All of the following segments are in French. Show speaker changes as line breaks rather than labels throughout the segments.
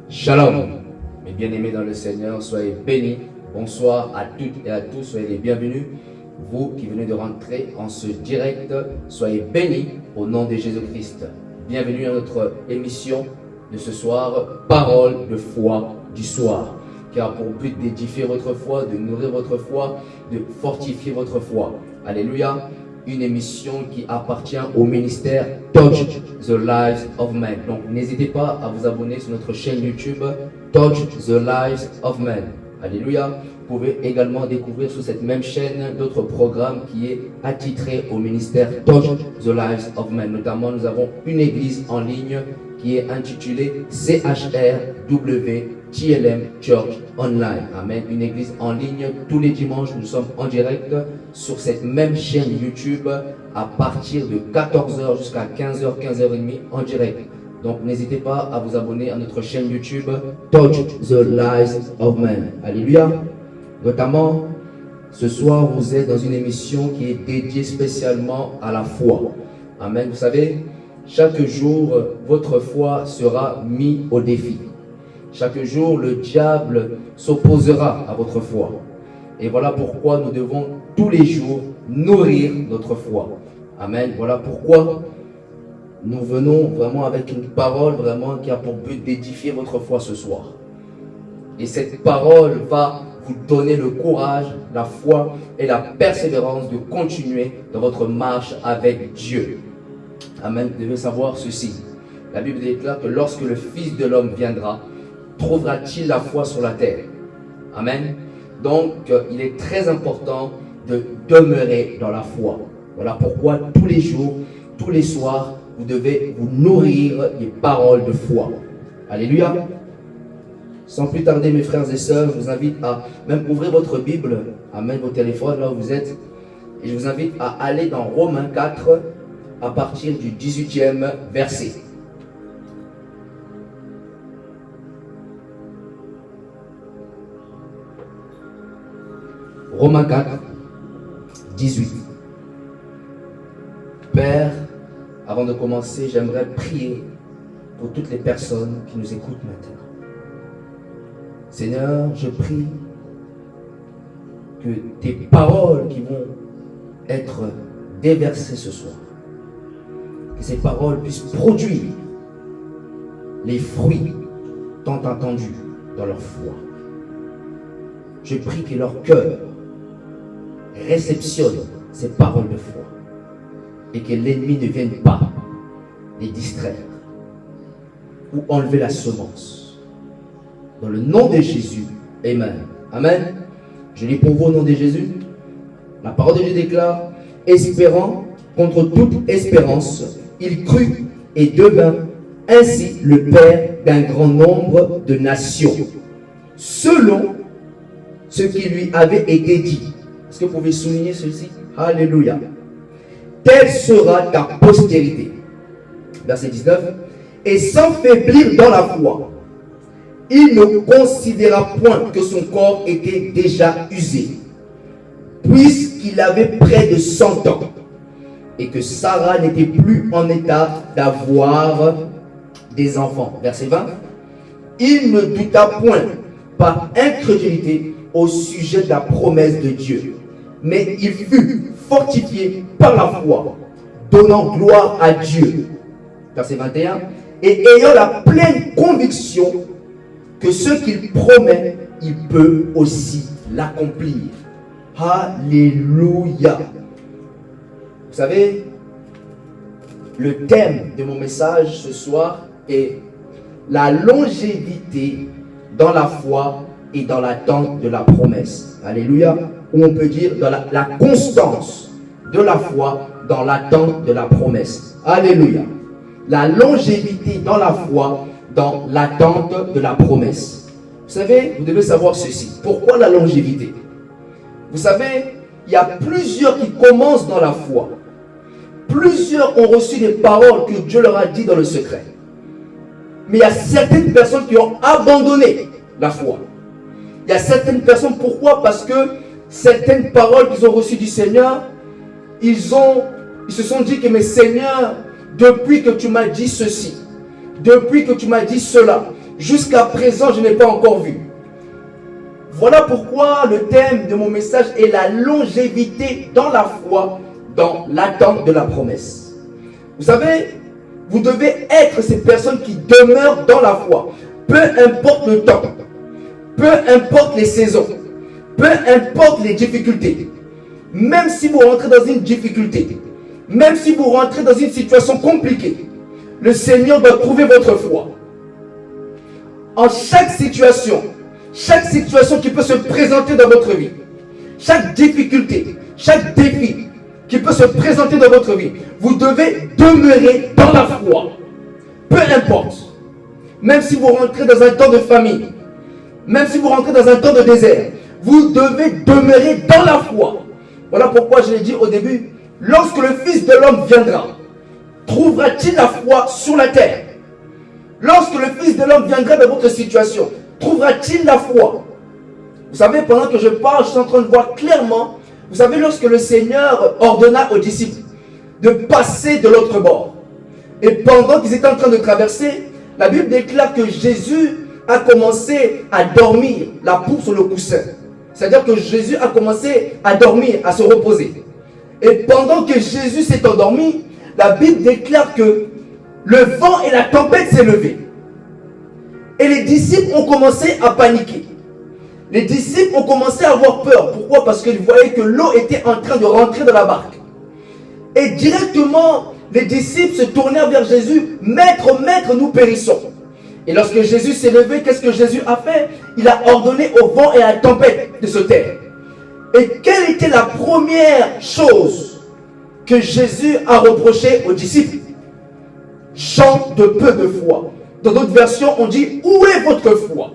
Shalom, mes bien-aimés dans le Seigneur, soyez bénis. Bonsoir à toutes et à tous, soyez les bienvenus. Vous qui venez de rentrer en ce direct, soyez bénis au nom de Jésus-Christ. Bienvenue à notre émission de ce soir, Parole de foi du soir, qui a pour but d'édifier votre foi, de nourrir votre foi, de fortifier votre foi. Alléluia. Une émission qui appartient au ministère Touch the Lives of Men. Donc n'hésitez pas à vous abonner sur notre chaîne YouTube Touch the Lives of Men. Alléluia. Vous pouvez également découvrir sur cette même chaîne d'autres programmes qui est attitré au ministère Touch the Lives of Men. Notamment, nous avons une église en ligne qui est intitulée CHRW TLM Church Online. Amen. Une église en ligne. Tous les dimanches, nous sommes en direct sur cette même chaîne YouTube à partir de 14h jusqu'à 15h, 15h30 en direct. Donc, n'hésitez pas à vous abonner à notre chaîne YouTube Touch the Lives of Men. Alléluia. Notamment, ce soir, vous êtes dans une émission qui est dédiée spécialement à la foi. Amen. Vous savez, chaque jour, votre foi sera mise au défi. Chaque jour, le diable s'opposera à votre foi. Et voilà pourquoi nous devons tous les jours nourrir notre foi. Amen. Voilà pourquoi nous venons vraiment avec une parole vraiment qui a pour but d'édifier votre foi ce soir. Et cette parole va vous donner le courage, la foi et la persévérance de continuer dans votre marche avec Dieu. Amen. Vous devez savoir ceci. La Bible déclare que lorsque le Fils de l'homme viendra, trouvera-t-il la foi sur la terre? Amen. Donc, il est très important de demeurer dans la foi. Voilà pourquoi tous les jours, tous les soirs, vous devez vous nourrir des paroles de foi. Alléluia. Sans plus tarder, mes frères et sœurs, je vous invite à même ouvrir votre Bible, amen, vos téléphones là où vous êtes. Et je vous invite à aller dans Romains 4 à partir du 18e verset. Romains 4, 18. Père, avant de commencer, j'aimerais prier pour toutes les personnes qui nous écoutent maintenant. Seigneur, je prie que tes paroles qui vont être déversées ce soir, que ces paroles puissent produire les fruits tant attendus dans leur foi. Je prie que leur cœur réceptionne ces paroles de foi et que l'ennemi ne vienne pas les distraire ou enlever la semence. Dans le nom de Jésus, amen. Amen. Je lis pour vous au nom de Jésus. La parole de Dieu déclare: espérant contre toute espérance, il crut et devint ainsi le père d'un grand nombre de nations, selon ce qui lui avait été dit. Est-ce que vous pouvez souligner ceci? Alléluia. Telle sera ta postérité. Verset 19. Et sans faiblir dans la foi, il ne considéra point que son corps était déjà usé, puisqu'il avait près de 100 ans, et que Sarah n'était plus en état d'avoir des enfants. Verset 20. Il ne douta point par incrédulité au sujet de la promesse de Dieu, mais il fut fortifié par la foi, donnant gloire à Dieu. Verset 21. Et ayant la pleine conviction que ce qu'il promet, il peut aussi l'accomplir. Alléluia. Vous savez, le thème de mon message ce soir est la longévité dans la foi et dans l'attente de la promesse. Alléluia. Ou on peut dire dans la constance de la foi dans l'attente de la promesse. Alléluia. La longévité dans la foi dans l'attente de la promesse. Vous savez, vous devez savoir ceci. Pourquoi la longévité? Vous savez, il y a plusieurs qui commencent dans la foi. Plusieurs ont reçu des paroles que Dieu leur a dit dans le secret. Mais il y a certaines personnes qui ont abandonné la foi. Il y a certaines personnes, pourquoi? Parce que certaines paroles qu'ils ont reçues du Seigneur, ils se sont dit que, mais Seigneur, depuis que tu m'as dit ceci, depuis que tu m'as dit cela, jusqu'à présent je n'ai pas encore vu. Voilà pourquoi le thème de mon message est la longévité dans la foi, dans l'attente de la promesse. Vous savez, vous devez être ces personnes qui demeurent dans la foi. Peu importe le temps, peu importe les saisons, peu importe les difficultés. Même si vous rentrez dans une difficulté, même si vous rentrez dans une situation compliquée, le Seigneur doit trouver votre foi. En chaque situation qui peut se présenter dans votre vie, chaque difficulté, chaque défi qui peut se présenter dans votre vie, vous devez demeurer dans la foi. Peu importe. Même si vous rentrez dans un temps de famine, même si vous rentrez dans un temps de désert, vous devez demeurer dans la foi. Voilà pourquoi je l'ai dit au début, lorsque le Fils de l'homme viendra, trouvera-t-il la foi sur la terre? Lorsque le Fils de l'homme viendra dans votre situation, trouvera-t-il la foi? Vous savez, pendant que je parle, je suis en train de voir clairement. Vous savez, lorsque le Seigneur ordonna aux disciples de passer de l'autre bord, et pendant qu'ils étaient en train de traverser, la Bible déclare que Jésus a commencé à dormir, la poupe sur le coussin. C'est-à-dire que Jésus a commencé à dormir, à se reposer. Et pendant que Jésus s'est endormi, la Bible déclare que le vent et la tempête s'est levé. Et les disciples ont commencé à paniquer. Les disciples ont commencé à avoir peur. Pourquoi? Parce qu'ils voyaient que l'eau était en train de rentrer dans la barque. Et directement, les disciples se tournèrent vers Jésus. Maître, maître, nous périssons. Et lorsque Jésus s'est levé, qu'est-ce que Jésus a fait? Il a ordonné au vent et à la tempête de se taire. Et quelle était la première chose que Jésus a reproché aux disciples? Gens de peu de foi. Dans d'autres versions, on dit, où est votre foi?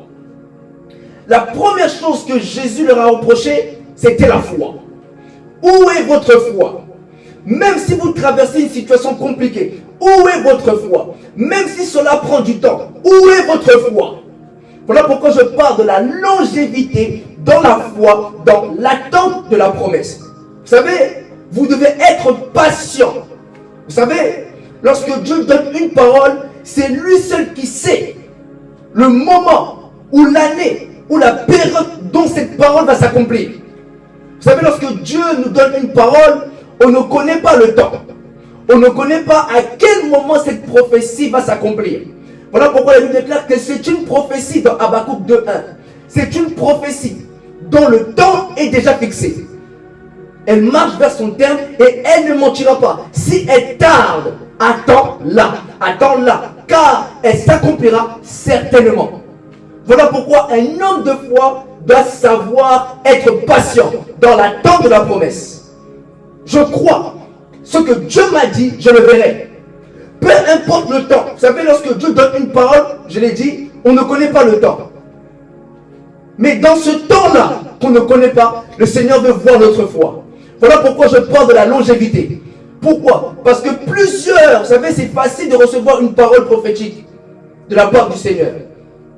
La première chose que Jésus leur a reproché, c'était la foi. Où est votre foi? Même si vous traversez une situation compliquée, où est votre foi? Même si cela prend du temps, où est votre foi? Voilà pourquoi je parle de la longévité dans la foi, dans l'attente de la promesse. Vous savez, vous devez être patient. Vous savez, lorsque Dieu donne une parole, c'est lui seul qui sait le moment ou l'année ou la période dont cette parole va s'accomplir. Vous savez, lorsque Dieu nous donne une parole, on ne connaît pas le temps. On ne connaît pas à quel moment cette prophétie va s'accomplir. Voilà pourquoi la Bible déclare que c'est une prophétie dans Habakkuk 2:1. C'est une prophétie dont le temps est déjà fixé. Elle marche vers son terme et elle ne mentira pas. Si elle tarde, attends-la, car elle s'accomplira certainement. Voilà pourquoi un homme de foi doit savoir être patient dans l'attente de la promesse. Je crois, ce que Dieu m'a dit, je le verrai. Peu importe le temps. Vous savez, lorsque Dieu donne une parole, je l'ai dit, on ne connaît pas le temps. Mais dans ce temps-là, qu'on ne connaît pas, le Seigneur veut voir notre foi. Voilà pourquoi je parle de la longévité. Pourquoi? Parce que plusieurs, vous savez, c'est facile de recevoir une parole prophétique de la part du Seigneur.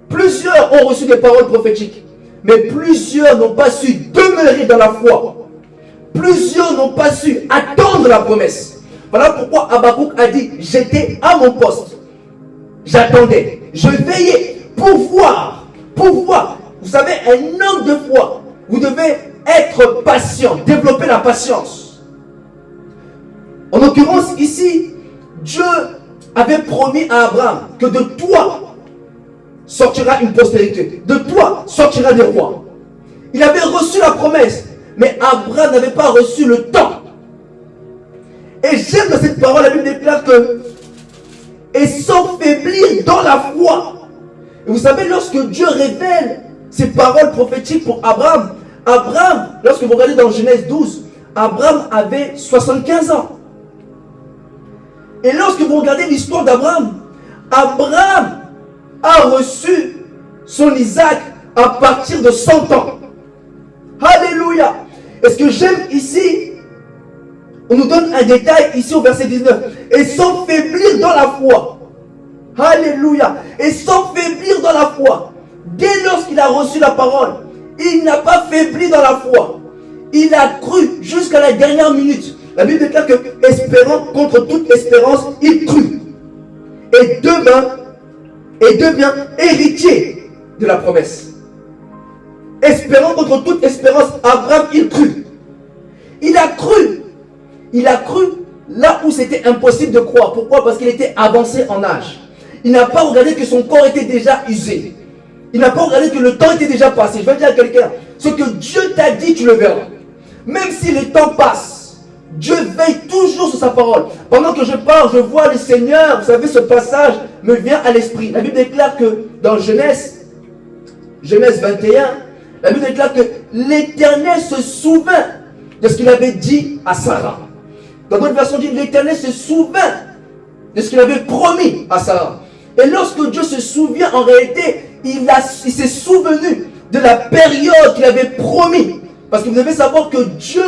Plusieurs ont reçu des paroles prophétiques, mais plusieurs n'ont pas su demeurer dans la foi. Plusieurs n'ont pas su attendre la promesse. Voilà pourquoi Habakkuk a dit, j'étais à mon poste. J'attendais, je veillais pour voir. Vous savez, un homme de foi, vous devez être patient, développer la patience. En l'occurrence, ici, Dieu avait promis à Abraham que de toi sortira une postérité. De toi sortira des rois. Il avait reçu la promesse, mais Abraham n'avait pas reçu le temps. Et j'aime dans cette parole, la Bible déclare que et sans faiblir dans la foi. Et vous savez, lorsque Dieu révèle ces paroles prophétiques pour Abraham, lorsque vous regardez dans Genèse 12, Abraham avait 75 ans. Et lorsque vous regardez l'histoire d'Abraham, Abraham a reçu son Isaac à partir de 100 ans. Alléluia. Et ce que j'aime ici, on nous donne un détail ici au verset 19. Et sans faiblir dans la foi. Alléluia. Et sans faiblir dans la foi. Dès lorsqu'il a reçu la parole, il n'a pas faibli dans la foi. Il a cru jusqu'à la dernière minute. La Bible déclare que, espérant contre toute espérance, il crut. Et devint et devient héritier de la promesse. Espérant contre toute espérance, Abraham, il crut. Il a cru. Il a cru là où c'était impossible de croire. Pourquoi? Parce qu'il était avancé en âge. Il n'a pas regardé que son corps était déjà usé. Il n'a pas regardé que le temps était déjà passé. Je vais dire à quelqu'un, ce que Dieu t'a dit, tu le verras. Même si le temps passe, Dieu veille toujours sur sa parole. Pendant que je parle, je vois le Seigneur. Vous savez, ce passage me vient à l'esprit. La Bible déclare que dans Genèse 21, la Bible déclare que l'Éternel se souvint de ce qu'il avait dit à Sarah. Dans d'autres versions, dit l'Éternel se souvint de ce qu'il avait promis à Sarah. Et lorsque Dieu se souvient, en réalité, il s'est souvenu de la période qu'il avait promis. Parce que vous devez savoir que Dieu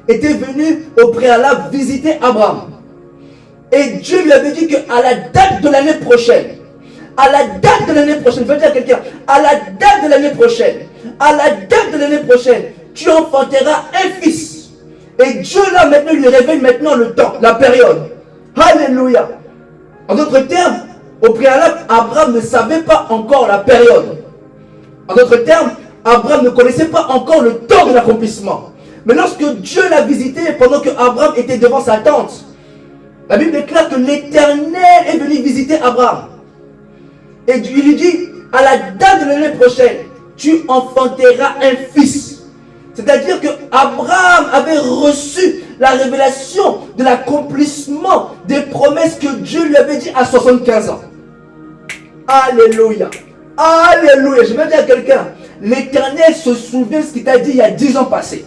était venu au préalable visiter Abraham. Et Dieu lui avait dit qu'à la date de l'année prochaine, à la date de l'année prochaine, je vais dire à quelqu'un, à la date de l'année prochaine, à la date de l'année prochaine, tu enfanteras un fils. Et Dieu là maintenant lui révèle maintenant le temps, la période. Alléluia. En d'autres termes, au préalable, Abraham ne savait pas encore la période. En d'autres termes, Abraham ne connaissait pas encore le temps de l'accomplissement. Mais lorsque Dieu l'a visité, pendant que Abraham était devant sa tente, la Bible déclare que l'Éternel est venu visiter Abraham. Et il lui dit, à la date de l'année prochaine, tu enfanteras un fils. C'est-à-dire que Abraham avait reçu la révélation de l'accomplissement des promesses que Dieu lui avait dit à 75 ans. Alléluia. Alléluia. Je vais dire à quelqu'un, l'Éternel se souvient de ce qu'il t'a dit il y a 10 ans passés.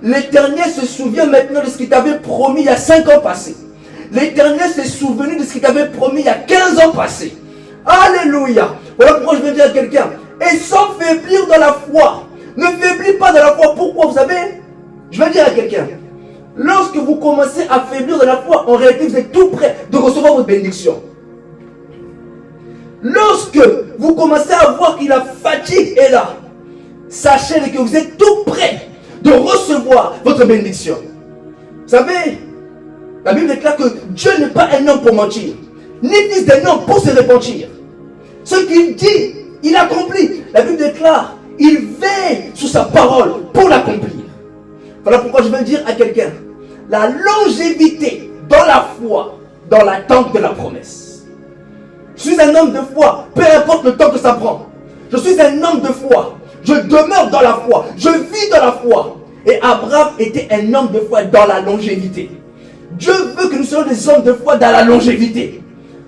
L'Éternel se souvient maintenant de ce qu'il t'avait promis il y a 5 ans passés. L'Éternel s'est souvenu de ce qu'il t'avait promis il y a 15 ans passés. Alléluia. Voilà pourquoi je vais dire à quelqu'un, et sans faiblir dans la foi. Ne faiblis pas dans la foi. Pourquoi? Vous savez, je vais dire à quelqu'un, lorsque vous commencez à faiblir dans la foi, en réalité vous êtes tout prêt de recevoir votre bénédiction. Lorsque vous commencez à voir que la fatigue est là, sachez que vous êtes tout prêt de recevoir votre bénédiction. Vous savez, la Bible déclare que Dieu n'est pas un homme pour mentir, ni fils d'un homme pour se repentir. Ce qu'il dit, il accomplit. La Bible déclare, il veille sur sa parole pour l'accomplir. Voilà pourquoi je veux dire à quelqu'un, la longévité dans la foi, dans l'attente de la promesse. Je suis un homme de foi, peu importe le temps que ça prend. Je suis un homme de foi. Je demeure dans la foi. Je vis dans la foi. Et Abraham était un homme de foi dans la longévité. Dieu veut que nous soyons des hommes de foi dans la longévité.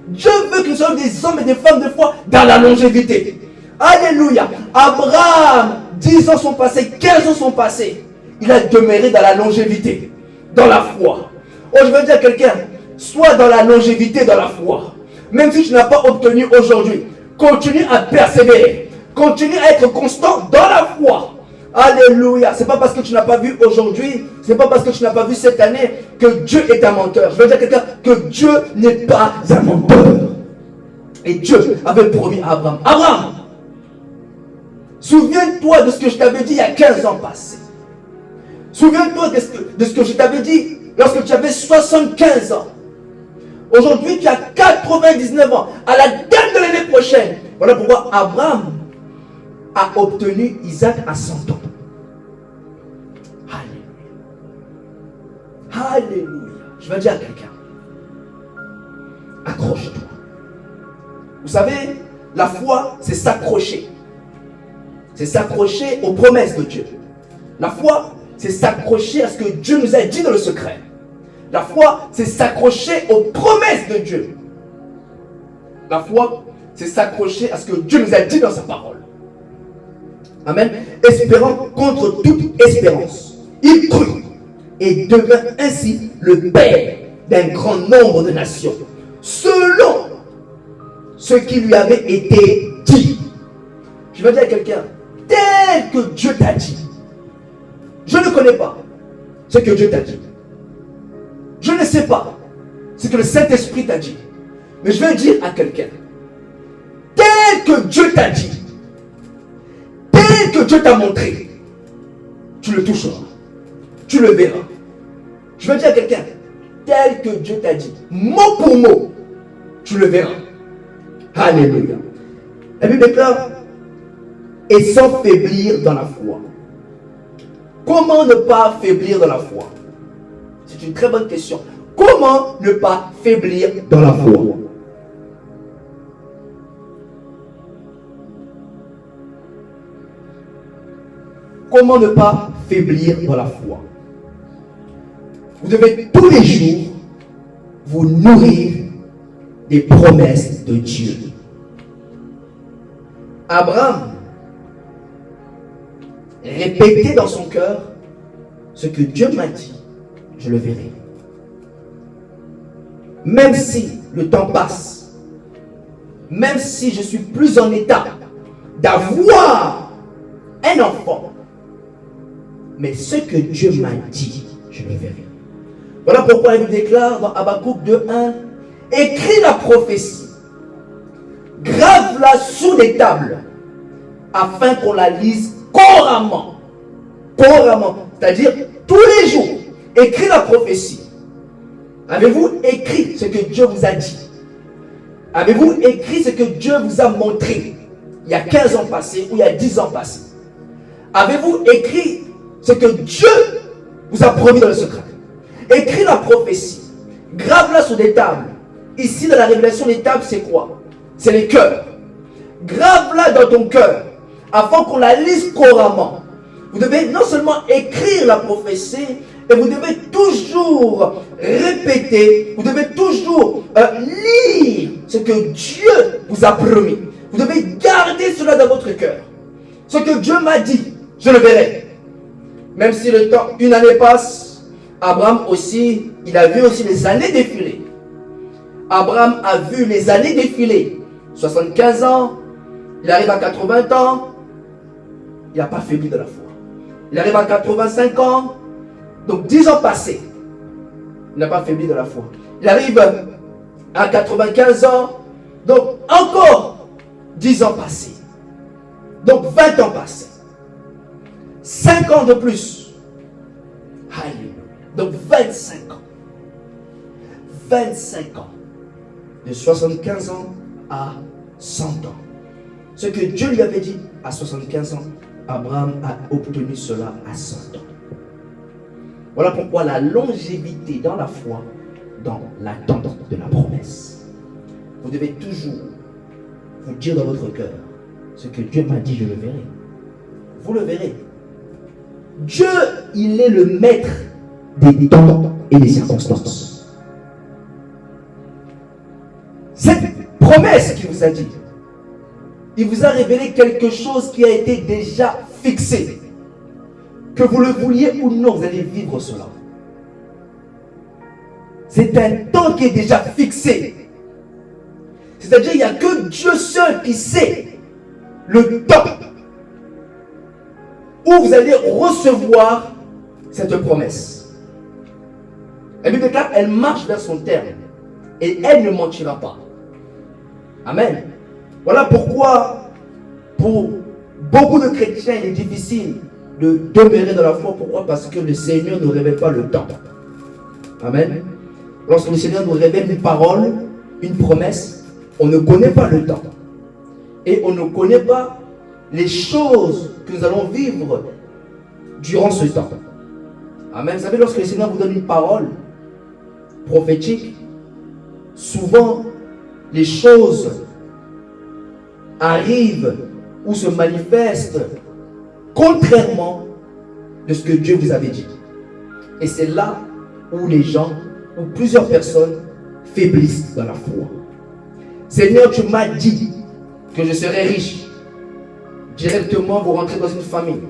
Dieu veut que nous soyons des hommes et des femmes de foi dans la longévité. Alléluia. Abraham, 10 ans sont passés, 15 ans sont passés. Il a demeuré dans la longévité, dans la foi. Oh, je veux dire à quelqu'un, sois dans la longévité, dans la foi. Même si tu n'as pas obtenu aujourd'hui, continue à persévérer. Continue à être constant dans la foi. Alléluia. Ce n'est pas parce que tu n'as pas vu aujourd'hui, ce n'est pas parce que tu n'as pas vu cette année que Dieu est un menteur. Je veux dire à quelqu'un que Dieu n'est pas un menteur. Et Dieu avait promis à Abraham. Abraham, souviens-toi de ce que je t'avais dit il y a 15 ans passés. Souviens-toi de ce que je t'avais dit lorsque tu avais 75 ans. Aujourd'hui, tu as 99 ans. À la date de l'année prochaine. Voilà pourquoi Abraham a obtenu Isaac à 100 ans. Alléluia. Alléluia. Je vais dire à quelqu'un, accroche-toi. Vous savez, la foi, c'est s'accrocher. C'est s'accrocher aux promesses de Dieu. La foi, c'est s'accrocher à ce que Dieu nous a dit dans le secret. La foi, c'est s'accrocher aux promesses de Dieu. La foi, c'est s'accrocher à ce que Dieu nous a dit dans sa parole. Amen. Espérant contre toute espérance. Il crut et devint ainsi le père d'un grand nombre de nations, selon ce qui lui avait été dit. Je vais dire à quelqu'un, tel que Dieu t'a dit. Je ne connais pas ce que Dieu t'a dit. Je ne sais pas ce que le Saint-Esprit t'a dit. Mais je vais dire à quelqu'un, tel que Dieu t'a dit, tel que Dieu t'a montré, tu le toucheras, tu le verras. Je vais dire à quelqu'un, tel que Dieu t'a dit, mot pour mot, tu le verras. Alléluia. La Bible déclare, et sans faiblir dans la foi. Comment ne pas faiblir dans la foi? C'est une très bonne question. Comment ne pas faiblir dans la foi? Comment ne pas faiblir dans la foi? Vous devez tous les jours vous nourrir des promesses de Dieu. Abraham répétait dans son cœur, ce que Dieu m'a dit, je le verrai. Même si le temps passe, même si je suis plus en état d'avoir un enfant, mais ce que Dieu m'a dit, je le verrai. Voilà pourquoi il déclare dans Habakkuk 2:1, écris la prophétie, grave-la sous les tables, afin qu'on la lise couramment. Couramment, c'est-à-dire tous les jours. Écris la prophétie. Avez-vous écrit ce que Dieu vous a dit? Avez-vous écrit ce que Dieu vous a montré il y a 15 ans passés ou il y a 10 ans passés? Avez-vous écrit ce que Dieu vous a promis dans le secret? Écris la prophétie. Grave-la sur des tables. Ici, dans la révélation, les tables, c'est quoi? C'est les cœurs. Grave-la dans ton cœur, afin qu'on la lise couramment. Vous devez non seulement écrire la prophétie, et vous devez toujours répéter, vous devez toujours lire ce que Dieu vous a promis. Vous devez garder cela dans votre cœur. Ce que Dieu m'a dit, je le verrai. Même si le temps, une année passe, Abraham aussi, il a vu aussi les années défiler. Abraham a vu les années défiler. 75 ans, il arrive à 80 ans, il n'a pas faibli de la foi. Il arrive à 85 ans, donc 10 ans passés, il n'a pas faibli de la foi. Il arrive à 95 ans, donc encore 10 ans passés. Donc 20 ans passés. 5 ans de plus. Alléluia. Donc 25 ans. 25 ans. De 75 ans à 100 ans. Ce que Dieu lui avait dit à 75 ans, Abraham a obtenu cela à 100 ans. Voilà pourquoi la longévité dans la foi, dans l'attente de la promesse. Vous devez toujours vous dire dans votre cœur, ce que Dieu m'a dit, je le verrai. Vous le verrez. Dieu, il est le maître des temps et des circonstances. Cette promesse qu'il vous a dit, il vous a révélé quelque chose qui a été déjà fixé. Que vous le vouliez ou non, vous allez vivre cela. C'est un temps qui est déjà fixé. C'est-à-dire, il n'y a que Dieu seul qui sait le temps où vous allez recevoir cette promesse. La Bible déclare, elle marche vers son terme et elle ne mentira pas. Amen. Voilà pourquoi, pour beaucoup de chrétiens, il est difficile de demeurer dans la foi. Pourquoi? Parce que le Seigneur ne révèle pas le temps. Amen. Lorsque le Seigneur nous révèle une parole, une promesse, on ne connaît pas le temps. Et on ne connaît pas les choses que nous allons vivre durant ce temps. Amen. Vous savez, lorsque le Seigneur vous donne une parole prophétique, souvent les choses arrivent ou se manifestent contrairement de ce que Dieu vous avait dit. Et c'est là où les gens, où plusieurs personnes faiblissent dans la foi. Seigneur, tu m'as dit que je serais riche. Directement, vous rentrez dans une famine.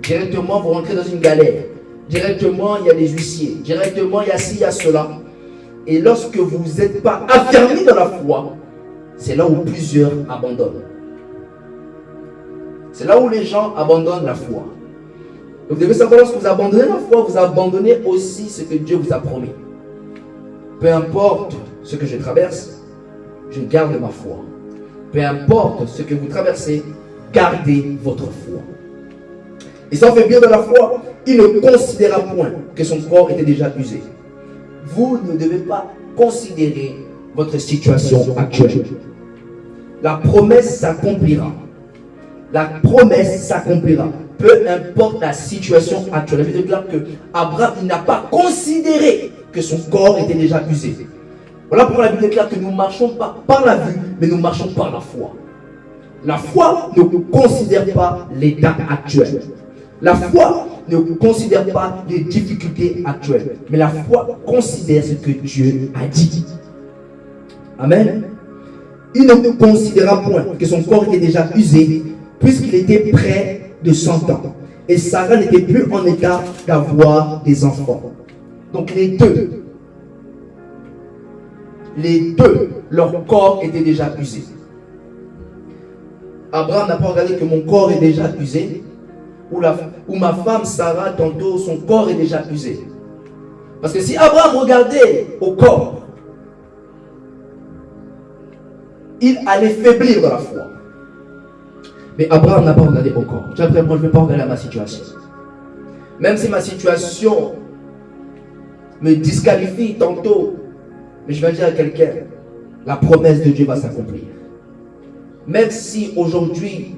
Directement, vous rentrez dans une galère. Directement, il y a des huissiers. Directement, il y a ci, il y a cela. Et lorsque vous n'êtes pas affermi dans la foi, c'est là où plusieurs abandonnent. C'est là où les gens abandonnent la foi. Donc vous devez savoir, lorsque vous abandonnez la foi, vous abandonnez aussi ce que Dieu vous a promis. Peu importe ce que je traverse, je garde ma foi. Peu importe ce que vous traversez, gardez votre foi. Et sans faiblir de la foi, il ne considéra point que son corps était déjà usé. Vous ne devez pas considérer votre situation actuelle. la promesse s'accomplira. La promesse s'accomplira. Peu importe la situation actuelle. La Bible déclare que Abraham n'a pas considéré que son corps était déjà usé. Voilà pourquoi la Bible déclare que nous ne marchons pas par la vue, mais nous marchons par la foi. La foi ne considère pas l'état actuel. La foi ne considère pas les difficultés actuelles. Mais la foi considère ce que Dieu a dit. Amen. Il ne considéra point que son corps était déjà usé, puisqu'il était près de 100 ans. Et Sarah n'était plus en état d'avoir des enfants. Donc les deux, leur corps était déjà usé. Abraham n'a pas regardé que mon corps est déjà usé, ou ma femme Sarah, tantôt, son corps est déjà usé. Parce que si Abraham regardait au corps, il allait faiblir dans la foi. Mais Abraham n'a pas regardé au corps. Tu vois, après, moi, je ne vais pas regarder à ma situation. Même si ma situation me disqualifie tantôt, mais je vais dire à quelqu'un, la promesse de Dieu va s'accomplir. Même si aujourd'hui,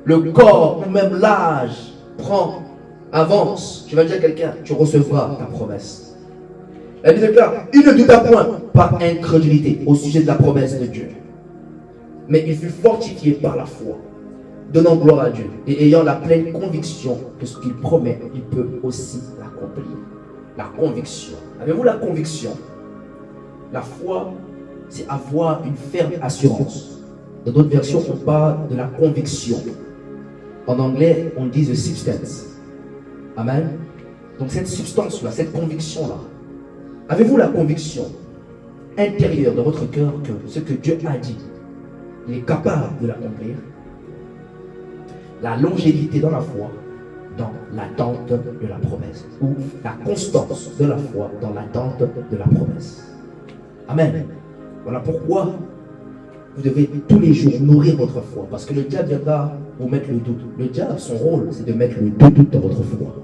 le corps ou même l'âge avance, je vais dire à quelqu'un, tu recevras ta promesse. La Bible déclare, il ne douta point par incrédulité au sujet de la promesse de Dieu. Mais il fut fortifié par la foi, donnant gloire à Dieu et ayant la pleine conviction que ce qu'il promet, il peut aussi l'accomplir. La conviction. Avez-vous la conviction? La foi, c'est avoir une ferme assurance. Dans d'autres versions, on parle de la conviction. En anglais, on dit the substance. Amen. Donc cette substance-là, cette conviction-là, avez-vous la conviction intérieure de votre cœur que ce que Dieu a dit, il est capable de l'accomplir? La longévité dans la foi, dans l'attente de la promesse, ou la constance de la foi dans l'attente de la promesse. Amen. Voilà pourquoi vous devez tous les jours nourrir votre foi, parce que le diable viendra vous mettre le doute. Le diable, son rôle, c'est de mettre le doute dans votre foi.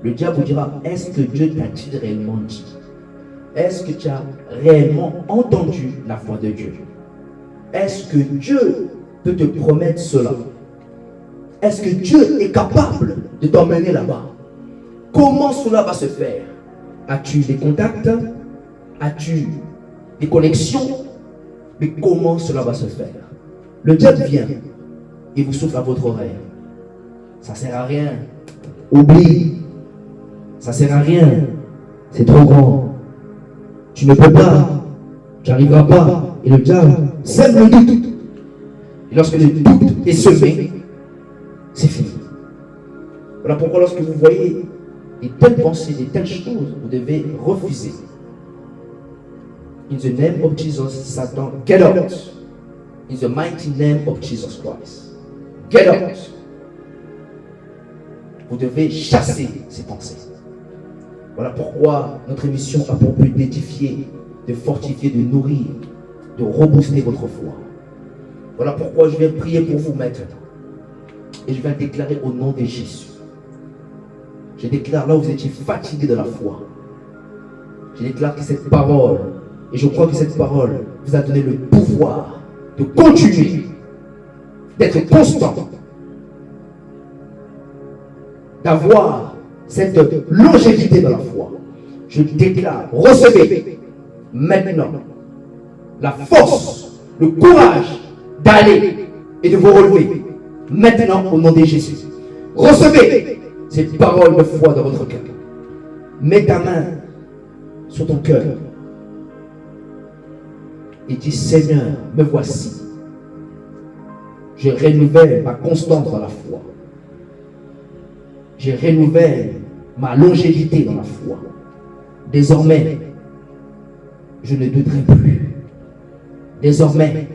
Le diable vous dira, est-ce que Dieu t'a-t-il réellement dit? Est-ce que tu as réellement entendu la voix de Dieu? Est-ce que Dieu peut te promettre cela? Est-ce que Dieu est capable de t'emmener là-bas? Comment cela va se faire? As-tu des contacts? As-tu des connexions? Mais comment cela va se faire? Le diable vient et vous souffle à votre oreille. Ça ne sert à rien. Oublie. Ça ne sert à rien. C'est trop grand. Tu ne peux pas. Tu n'arriveras pas. Et le diable sème le doute. Et lorsque le doute est semé, c'est fini. Voilà pourquoi lorsque vous voyez des telles pensées, des telles choses, vous devez refuser. In the name of Jesus, Satan, get out. In the mighty name of Jesus Christ, get out. Vous devez chasser ces pensées. Voilà pourquoi notre émission a pour but d'édifier, de fortifier, de nourrir, de rebooster votre foi. Voilà pourquoi je vais prier pour vous maintenant. Et je vais déclarer au nom de Jésus. Je déclare là où vous étiez fatigué de la foi. Je déclare que cette parole, et je crois que cette parole vous a donné le pouvoir de continuer, d'être constant, d'avoir cette longévité dans la foi. Je déclare, recevez maintenant la force, le courage d'aller et de vous relever maintenant au nom de Jésus. Recevez ces paroles de foi dans votre cœur. Mets ta main sur ton cœur et dis, Seigneur, me voici. Je renouvelle ma constance dans la foi. Je renouvelle ma longévité dans la foi. Désormais, je ne douterai plus. Désormais,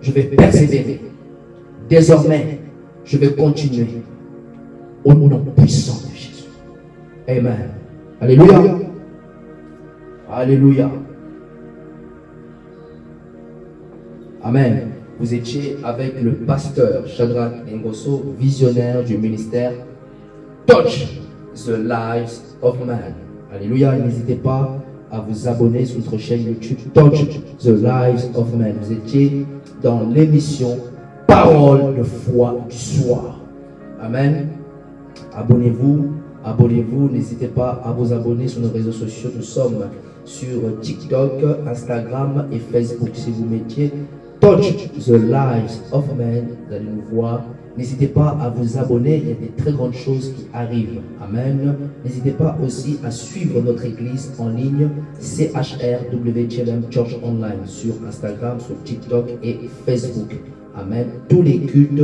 je vais persévérer. Désormais, je vais continuer. Au nom puissant de Jésus. Amen. Alléluia. Alléluia. Amen. Vous étiez avec le pasteur Shadrach Ngoso, visionnaire du ministère Touch the Lives of Man. Alléluia. N'hésitez pas à vous abonner sur notre chaîne YouTube Touch the Lives of Man. Vous étiez dans l'émission Parole de foi du soir. Amen. Abonnez-vous, n'hésitez pas à vous abonner sur nos réseaux sociaux. Nous sommes sur TikTok, Instagram et Facebook. Si vous mettiez Touch the Lives of Men, vous allez nous voir. N'hésitez pas à vous abonner, il y a des très grandes choses qui arrivent. Amen. N'hésitez pas aussi à suivre notre église en ligne, CHRWTLM Church Online, sur Instagram, sur TikTok et Facebook. Amen. Tous les cultes,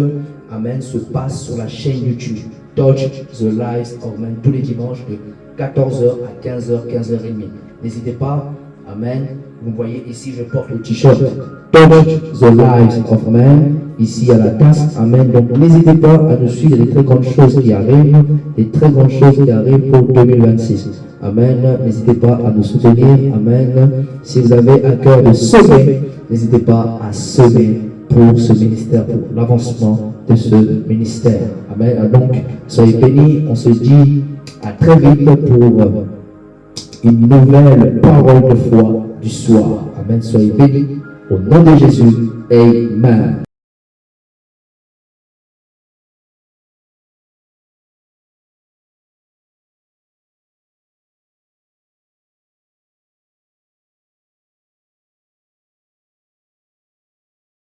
amen, se passent sur la chaîne YouTube Touch the Lives of Men, tous les dimanches de 14h à 15h, 15h30. N'hésitez pas, amen. Vous voyez ici, je porte le t-shirt Touch the Lives of Men, ici à la tasse, amen. Donc n'hésitez pas à nous suivre, il y a des très grandes choses qui arrivent, des très grandes choses qui arrivent pour 2026. Amen. N'hésitez pas à nous soutenir, amen. Si vous avez à cœur de semer, n'hésitez pas à semer pour ce ministère, pour l'avancement de ce ministère. Amen. Donc, soyez bénis. On se dit à très vite pour une nouvelle parole de foi du soir. Amen. Soyez bénis. Au nom de Jésus. Amen.